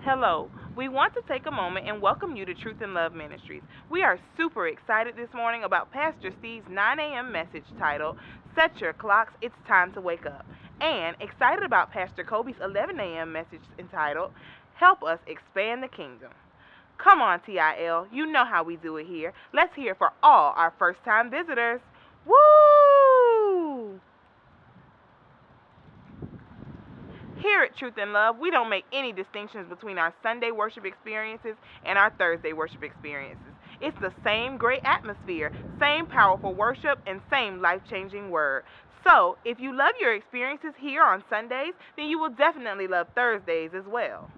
Hello. We want to take a moment and welcome you to Truth and Love Ministries. We are super excited this morning about Pastor Steve's 9 a.m. message titled, Set Your Clocks, It's Time to Wake Up. And excited about Pastor Kobe's 11 a.m. message entitled, Help Us Expand the Kingdom. Come on, TIL. You know how we do it here. Let's hear for all our first-time visitors. Woo! Here at Truth and Love, we don't make any distinctions between our Sunday worship experiences and our Thursday worship experiences. It's the same great atmosphere, same powerful worship, and same life-changing word. So, if you love your experiences here on Sundays, then you will definitely love Thursdays as well.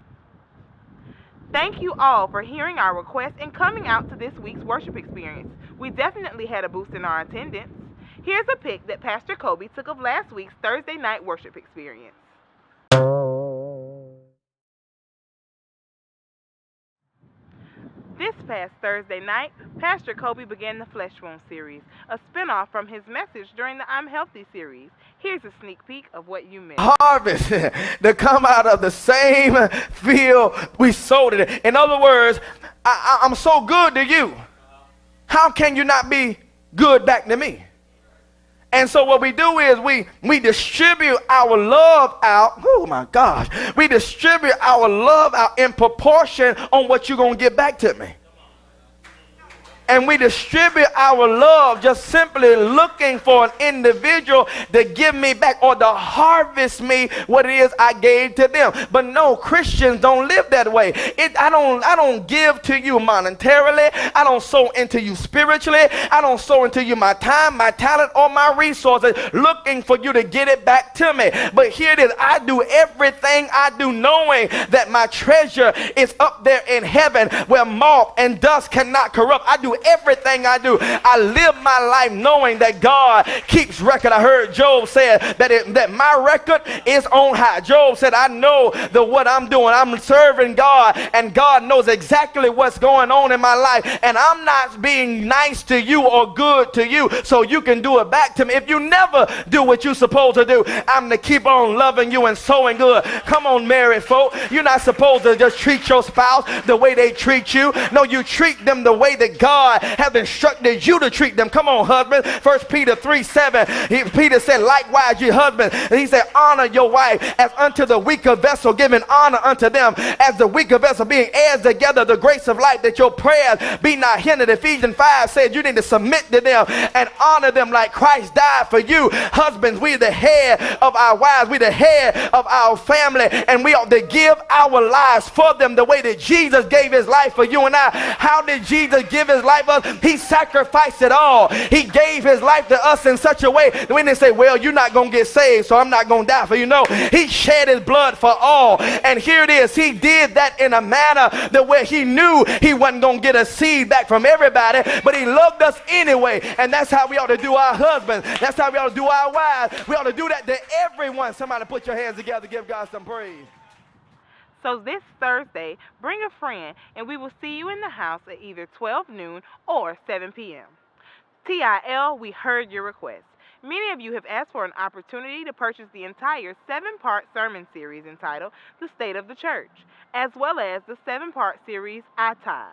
Thank you all for hearing our request and coming out to this week's worship experience. We definitely had a boost in our attendance. Here's a pic that Pastor Kobe took of last week's Thursday night worship experience. This past Thursday night, Pastor Kobe began the Flesh Wound series, a spinoff from his message during the I'm Healthy series. Here's a sneak peek of what you missed. Harvest to come out of the same field we sowed it in. In other words, I'm so good to you. How can you not be good back to me? And so what we do is we distribute our love out. Oh my gosh. We distribute our love out in proportion on what you're going to get back to me. And we distribute our love just simply looking for an individual to give me back or to harvest me what it is I gave to them. But no, Christians don't live that way. I don't give to you monetarily. I don't sow into you spiritually. I don't sow into you my time, my talent, or my resources looking for you to get it back to me. But here it is. I do everything I do knowing that my treasure is up there in heaven where moth and dust cannot corrupt. I do everything I do. I live my life knowing that God keeps record. I heard Job say that my record is on high. Job said, I know that what I'm doing, I'm serving God, and God knows exactly what's going on in my life, and I'm not being nice to you or good to you so you can do it back to me. If you never do what you're supposed to do, I'm to keep on loving you and sowing good. Come on, married folk. You're not supposed to just treat your spouse the way they treat you. No, you treat them the way that God have instructed you to treat them. Come on, husband. 1 Peter 3:7. Peter said, likewise, ye husbands. And he said, honor your wife as unto the weaker vessel, giving honor unto them as the weaker vessel, being heirs together the grace of life, that your prayers be not hindered. Ephesians 5 says you need to submit to them and honor them like Christ died for you. Husbands, we are the head of our wives. We the head of our family, and we ought to give our lives for them the way that Jesus gave his life for you and I. How did Jesus give his life for us? He sacrificed it all. He gave his life to us in such a way that we didn't say, well, you're not going to get saved, so I'm not going to die for you. No, he shed his blood for all. And here it is. He did that in a manner that where he knew he wasn't going to get a seed back from everybody, but he loved us anyway. And that's how we ought to do our husbands. That's how we ought to do our wives. We ought to do that to everyone. Somebody put your hands together. Give God some praise. So this Thursday, bring a friend, and we will see you in the house at either 12 noon or 7 p.m. TIL, we heard your request. Many of you have asked for an opportunity to purchase the entire 7-part sermon series entitled The State of the Church, as well as the 7-part series I Tithe.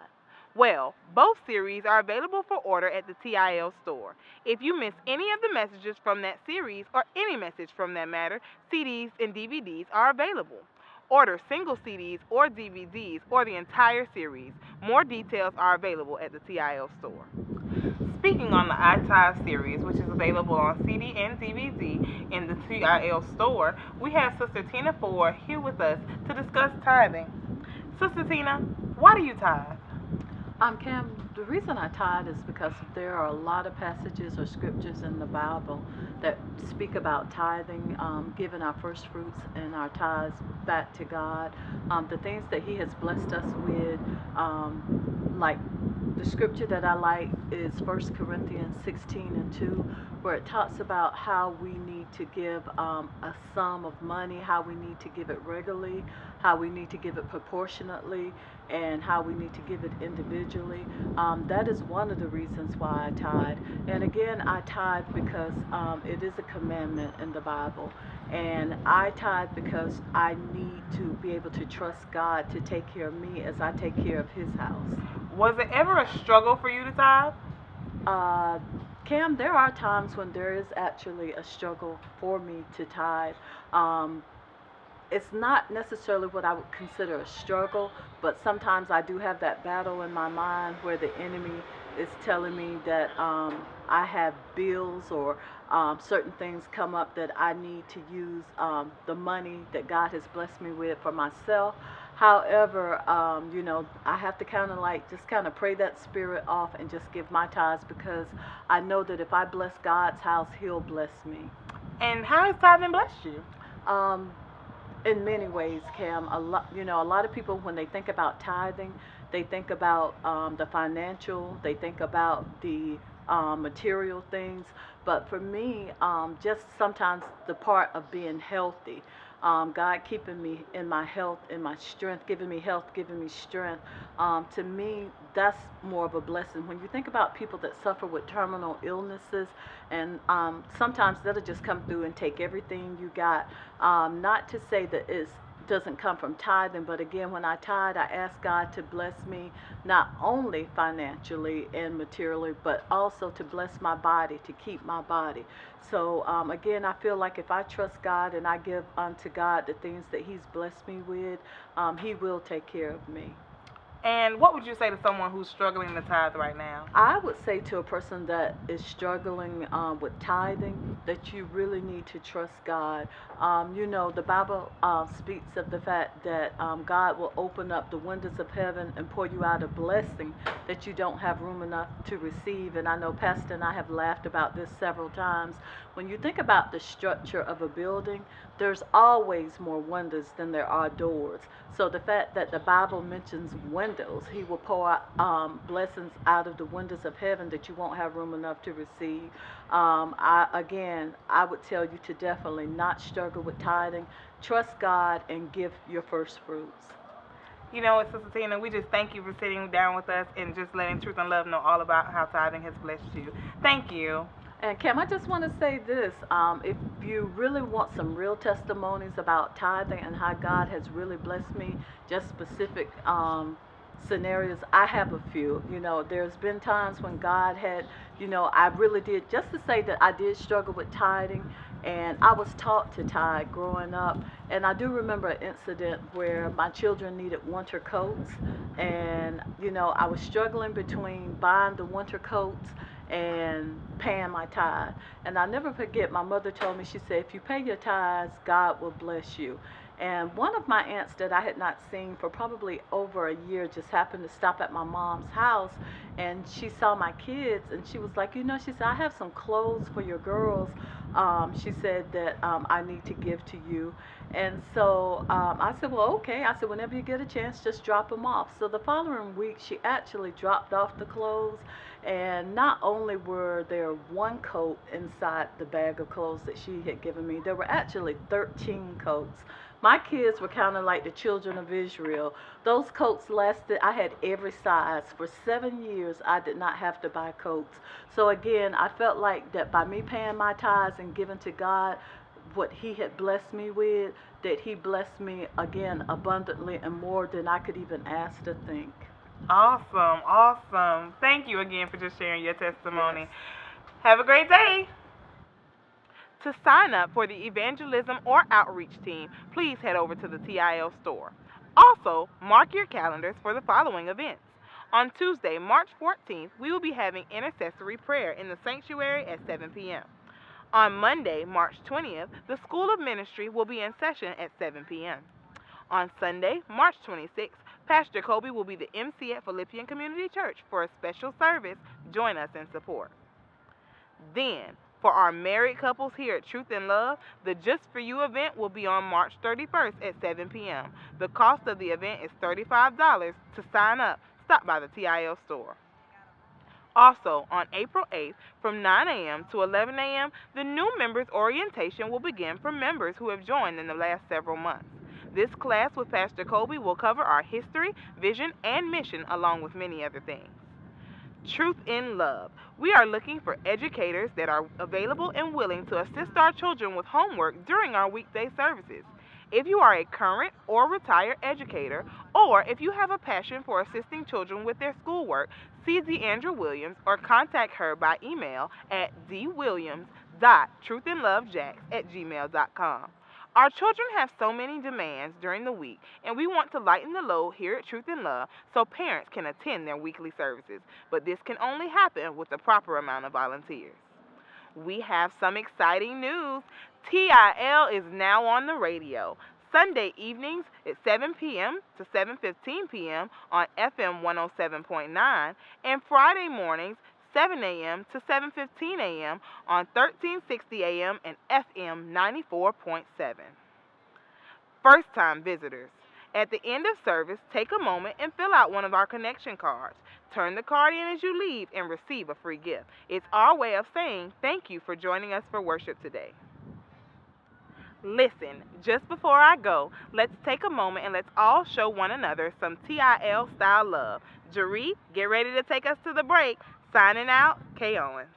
Well, both series are available for order at the TIL store. If you miss any of the messages from that series, or any message from that matter, CDs and DVDs are available. Order single CDs or DVDs or the entire series. More details are available at the TIL store. Speaking on the iTithe series, which is available on CD and DVD in the TIL store, we have Sister Tina Ford here with us to discuss tithing. Sister Tina, why do you tithe? Cam, the reason I tithe is because there are a lot of passages or scriptures in the Bible that speak about tithing, giving our first fruits and our tithes back to God. The things that he has blessed us with, like The scripture that I like is 1 Corinthians 16:2, where it talks about how we need to give a sum of money, how we need to give it regularly, how we need to give it proportionately, and how we need to give it individually. That is one of the reasons why I tithe. And again, I tithe because it is a commandment in the Bible. And I tithe because I need to be able to trust God to take care of me as I take care of His house. Was it ever a struggle for you to tithe? Uh, Cam, there are times when there is actually a struggle for me to tithe. Um, it's not necessarily what I would consider a struggle, but sometimes I do have that battle in my mind where the enemy is telling me that I have bills or certain things come up that I need to use the money that God has blessed me with for myself. However, I have to kind of like just kind of pray that spirit off and just give my tithes because I know that if I bless God's house, He'll bless me. And how has tithing blessed you? Um, in many ways, Cam. A lot of people when they think about tithing, they think about the financial, they think about the material things. But for me, just sometimes the part of being healthy, God keeping me in my health, in my strength, giving me health, giving me strength. To me, that's more of a blessing. When you think about people that suffer with terminal illnesses, and sometimes that'll just come through and take everything you got. Not to say that it doesn't come from tithing, but again, when I tithe, I ask God to bless me not only financially and materially, but also to bless my body, to keep my body. So again, I feel like if I trust God and I give unto God the things that He's blessed me with, He will take care of me. And what would you say to someone who's struggling to tithe right now? I would say to a person that is struggling with tithing that you really need to trust God. The Bible speaks of the fact that God will open up the windows of heaven and pour you out a blessing that you don't have room enough to receive. And I know Pastor and I have laughed about this several times. When you think about the structure of a building, there's always more windows than there are doors. So the fact that the Bible mentions windows, He will pour out blessings out of the windows of heaven that you won't have room enough to receive. I would tell you to definitely not struggle with tithing. Trust God and give your first fruits. You know, Sister Tina, we just thank you for sitting down with us and just letting Truth and Love know all about how tithing has blessed you. Thank you. And Cam, I just want to say this. If you really want some real testimonies about tithing and how God has really blessed me, just specific scenarios, I have a few. There's been times when God had, I really did, just to say that I did struggle with tithing, and I was taught to tithe growing up. And I do remember an incident where my children needed winter coats, and, I was struggling between buying the winter coats and paying my tithe. And I never forget, my mother told me, she said, if you pay your tithes, God will bless you. And one of my aunts that I had not seen for probably over a year just happened to stop at my mom's house, and she saw my kids, and she was like, she said, I have some clothes for your girls. She said that I need to give to you. And so I said, well, okay. I said, whenever you get a chance, just drop them off. So the following week, she actually dropped off the clothes. And not only were there one coat inside the bag of clothes that she had given me, there were actually 13 coats. My kids were kind of like the children of Israel. Those coats lasted, I had every size. For 7 years, I did not have to buy coats. So again, I felt like that by me paying my tithes and giving to God what He had blessed me with, that He blessed me again abundantly and more than I could even ask to think. Awesome, awesome. Thank you again for just sharing your testimony. Yes. Have a great day. To sign up for the evangelism or outreach team, please head over to the TIL store. Also, mark your calendars for the following events. On Tuesday, March 14th, we will be having intercessory prayer in the sanctuary at 7 p.m. On Monday, March 20th, the School of Ministry will be in session at 7 p.m. On Sunday, March 26th, Pastor Kobe will be the MC at Philippian Community Church for a special service. Join us in support. Then, for our married couples here at Truth and Love, the Just For You event will be on March 31st at 7 p.m. The cost of the event is $35. To sign up, stop by the TIL store. Also, on April 8th from 9 a.m. to 11 a.m., the new members orientation will begin for members who have joined in the last several months. This class with Pastor Kobe will cover our history, vision, and mission along with many other things. Truth in Love. We are looking for educators that are available and willing to assist our children with homework during our weekday services. If you are a current or retired educator, or if you have a passion for assisting children with their schoolwork, see Deandra Williams or contact her by email at dwilliams.truthandlovejacks@gmail.com. Our children have so many demands during the week, and we want to lighten the load here at Truth in Love so parents can attend their weekly services. But this can only happen with the proper amount of volunteers. We have some exciting news. TIL is now on the radio. Sunday evenings at 7 p.m. to 7:15 p.m. on FM 107.9, and Friday mornings 7 a.m. to 7:15 a.m. on 1360 a.m. and FM 94.7. First-time visitors. At the end of service, take a moment and fill out one of our connection cards. Turn the card in as you leave and receive a free gift. It's our way of saying thank you for joining us for worship today. Listen, just before I go, let's take a moment and let's all show one another some TIL style love. Jaree, get ready to take us to the break. Signing out, Kay Owens.